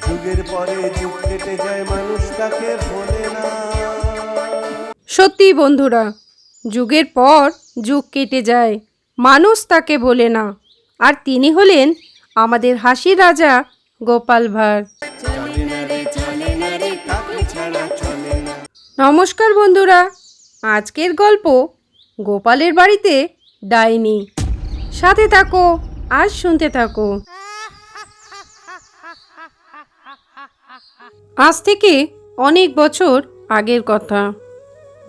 যুগের পরে যুগ কেটে যায়, মানুষ তাকে ভোলে না। সত্যি বন্ধুরা, যুগের পর যুগ কেটে যায়, মানুষ তাকে ভোলে না। আর তিনি হলেন আমাদের হাসির রাজা গোপাল ভাঁড়। নমস্কার বন্ধুরা, আজকের গল্প গোপালের বাড়িতে ডাইনি। সাথে থাকো আর শুনতে থাকো। আজ থেকে অনেক বছর আগের কথা।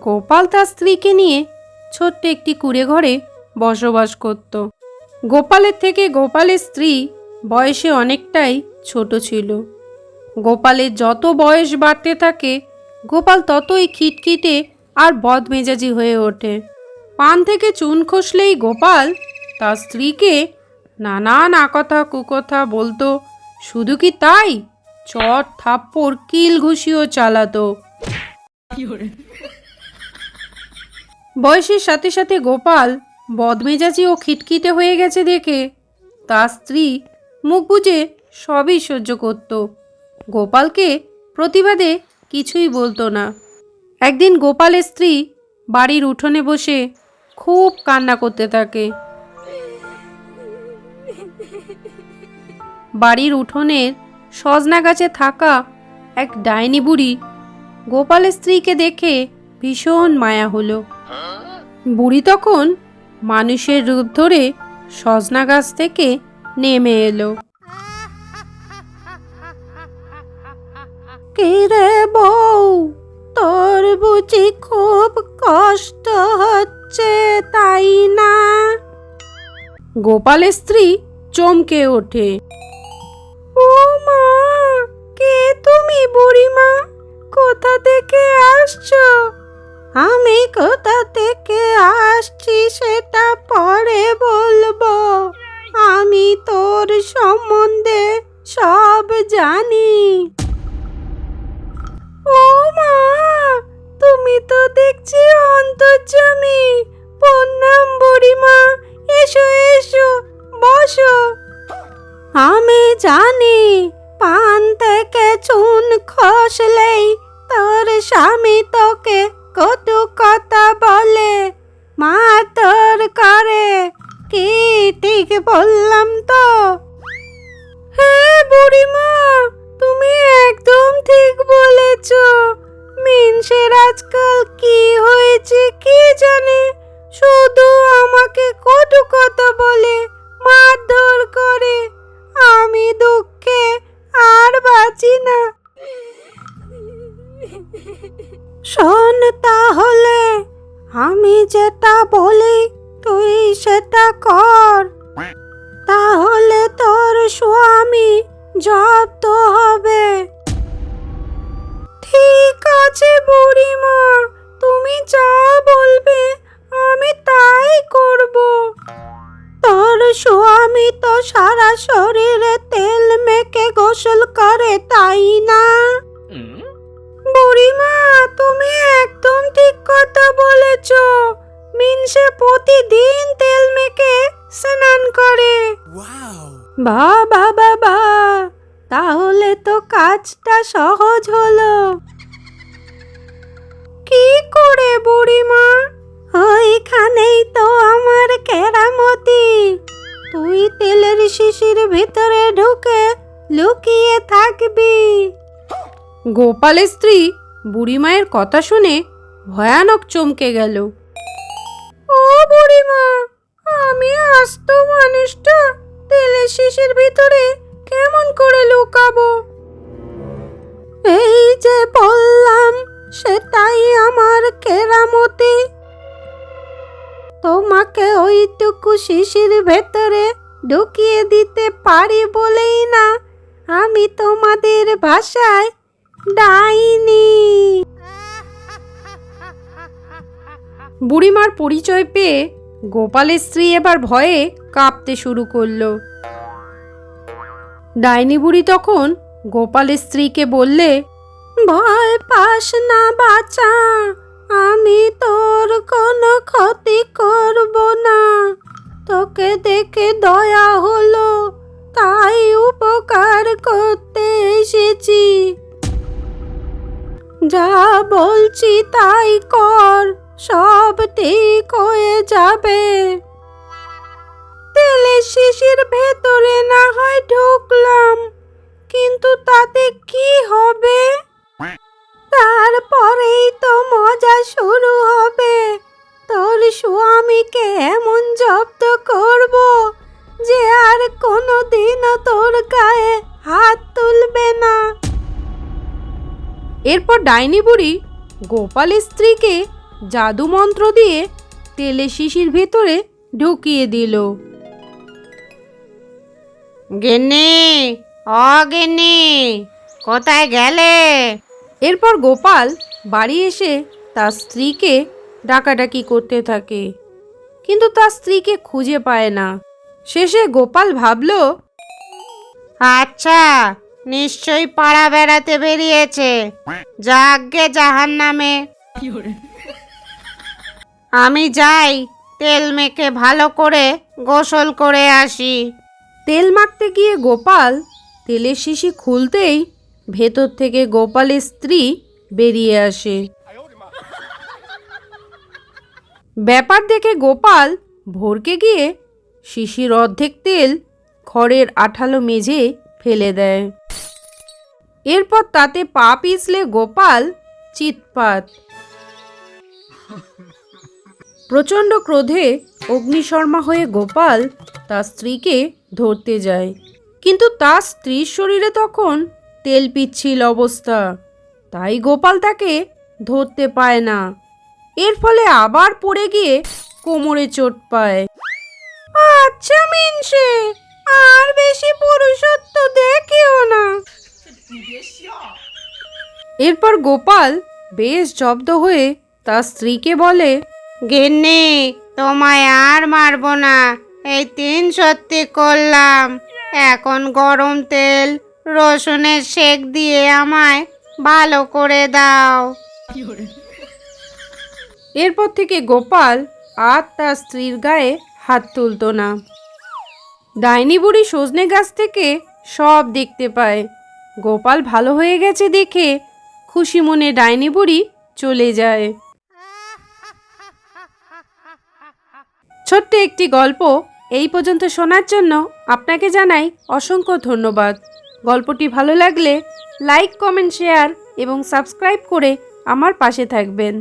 গোপাল তার স্ত্রীকে নিয়ে ছোট্ট একটি কুঁড়ে ঘরে বসবাস করত। গোপালের থেকে গোপালের স্ত্রী বয়সে অনেকটাই ছোট ছিল। গোপালের যত বয়স বাড়তে থাকে, গোপাল ততই খিটখিটে আর বদমেজাজি হয়ে ওঠে। পান থেকে চুন খসলেই গোপাল তার স্ত্রীকে নানান আকথা কুকথা বলতো। শুধু কি তাই, চট থাপ্পড় কিল ঘুষিও চালাতো। বয়সের সাথে সাথে গোপাল বদমেজাজি ও খিটখিটে হয়ে গেছে দেখে তার স্ত্রী মুখ বুজে সবই সহ্য করত। গোপালকে প্রতিবাদে কিছুই বলতো না। একদিন গোপালের স্ত্রী বাড়ির উঠোনে বসে খুব কান্না করতে থাকে। বাড়ির উঠোনের সজনা গাছে থাকা এক ডাইনি বুড়ি গোপালের স্ত্রীকে দেখে ভীষণ মায়া হলো। বুড়ি তখন মানুষের রূপ ধরে সজনা গাছ থেকে নেমে এলো। কে রে বউ, তোর বুঝি খুব কষ্ট হচ্ছে তাই না? গোপালের স্ত্রী চমকে ওঠে। ও মা, কে তুমি বুড়িমা? কোথা থেকে আসছো? আমি কোথা থেকে আসছি সেটা পরে বলবো। আমি তোর সম্বন্ধে সব জানি। ও মা, তুমি তো দেখছি অন্তর্যামী। প্রণাম বুড়িমা, এসো এসো, বসো। আমি জানি পান থেকে চুন খসলেই তোর স্বামী তোকে কটু কথা বলে, মারধর করে। কি ঠিক বললাম তো? হ্যাঁ বুড়িমা, তুমি একদম ঠিক বলেছ। মিনসের আজকাল কি হয়েছে কি জানে, শুধু আমাকে কটু কথা বলে, মারধর করে। আমি দুঃখে আর বাঁচি না। শোন তাহলে, আমি যেটা বলি তুই সেটা কর, তাহলে তোর স্বামী জব্দ হবে। ঠিক আছে বুড়িমা, তুমি যা বলবে আমি তাই করব। তোর স্বামী তো সারা শরীরে তেল মেখে গোসল করে তাই না? বুড়িমা, তুমি একদম ঠিক কথা বলেছ। মিনসে প্রতিদিন তেল মেখে স্নান করে। বাবা বাবা, তাহলে তো কাজটা সহজ হলো। কি করে বুড়িমা? ওইখানেই তো আমার কেরামতি। তুই তেলের শিশির ভিতরে ঢুকে লুকিয়ে থাকবি। গোপালের স্ত্রী বুড়িমায়ের কথা শুনে ভয়ানক চমকে গেল। ও বুড়িমা, আমি আস্ত মানুষটা তেলের শিশির ভিতরে কেমন করে লুকাবো? এই যে বললাম সেটাই আমার কেরামতি। তোমাকে ওইটুকু শিশির ভেতরে ঢুকিয়ে দিতে পারি বলেই না আমি তোমাদের ভাষায় ডাইনি। বুড়িমার পরিচয় পেয়ে গোপালের স্ত্রী এবার ভয়ে কাঁপতে শুরু করলো। ডাইনি বুড়ি তখন গোপালের স্ত্রীকে বললে, ভয় পাস না বাছা, আমি তোর কোনো ক্ষতি করব না। তোকে দেখে দয়া হলো তাই উপকার করতে এসেছি। যা বলছি তাই কর, সব ঠিক হয়ে যাবে। তেলের শিশির ভেতরে না হয় ঢুকলাম, কিন্তু তাতে কি হবে? তারপরেই তো মজা শুরু হবে। তোর স্বামীকে এমন জব্দ করব যে আর কোনোদিনও তোর গায়ে হাত তুলবে না। এরপর ডাইনি বুড়ি গোপালের স্ত্রীকে জাদু মন্ত্র দিয়ে তেলের শিশির ভেতরে ঢুকিয়ে দিল। গিন্নি, গিন্নি, কোথায় গেলে? এরপর গোপাল বাড়ি এসে তার স্ত্রীকে ডাকাডাকি করতে থাকে, কিন্তু তার স্ত্রীকে খুঁজে পায় না। শেষে গোপাল ভাবল, আচ্ছা, নিশ্চয়ই পাড়া বেড়াতে বেরিয়েছে, যাগ্গে জাহান্নামে। আমি যাই, তেল মেখে ভালো করে গোসল করে আসি। তেল মাখতে গিয়ে গোপাল তেলের শিশি খুলতেই ভেতর থেকে গোপালের স্ত্রী বেরিয়ে আসে। ব্যাপার দেখে গোপাল ভড়কে গিয়ে শিশির অর্ধেক তেল খড়ের আঠালো মেঝে ফেলে দেয়। এরপর তাতে পা পিছলে গোপাল চিৎপাত। প্রচণ্ড ক্রোধে অগ্নিশর্মা হয়ে গোপাল তার স্ত্রীকে ধরতে যায়, কিন্তু তার স্ত্রীর শরীরে তখন তেল পিচ্ছিল অবস্থা, তাই গোপাল তাকে ধরতে পায় না। এর ফলে আবার পড়ে গিয়ে কোমরে চোট পায়। আচ্ছা মিনসে, আর বেশি পুরুষত্ব দেখিও না। এরপর গোপাল বেশ জব্দ হয়ে তার স্ত্রীকে বলে, গিন্নি, তোমায় আর মারবো না, এই 3 সত্যি করলাম। এখন গরম তেল রসুনের সেক দিয়ে আমায় ভালো করে দাও। এরপর থেকে গোপাল আর তার স্ত্রীর গায়ে হাত তুলতো না। ডাইনি বুড়ি সজনে গাছ থেকে সব দেখতে পায়। গোপাল ভালো হয়ে গেছে দেখে খুশি মনে ডাইনি বুড়ি চলে যায়। ছোট্ট একটি গল্প এই পর্যন্ত শোনার জন্য আপনাকে জানাই অসংখ্য ধন্যবাদ। গল্পটি ভালো লাগলে লাইক, কমেন্ট, শেয়ার এবং সাবস্ক্রাইব করে আমার পাশে থাকবেন।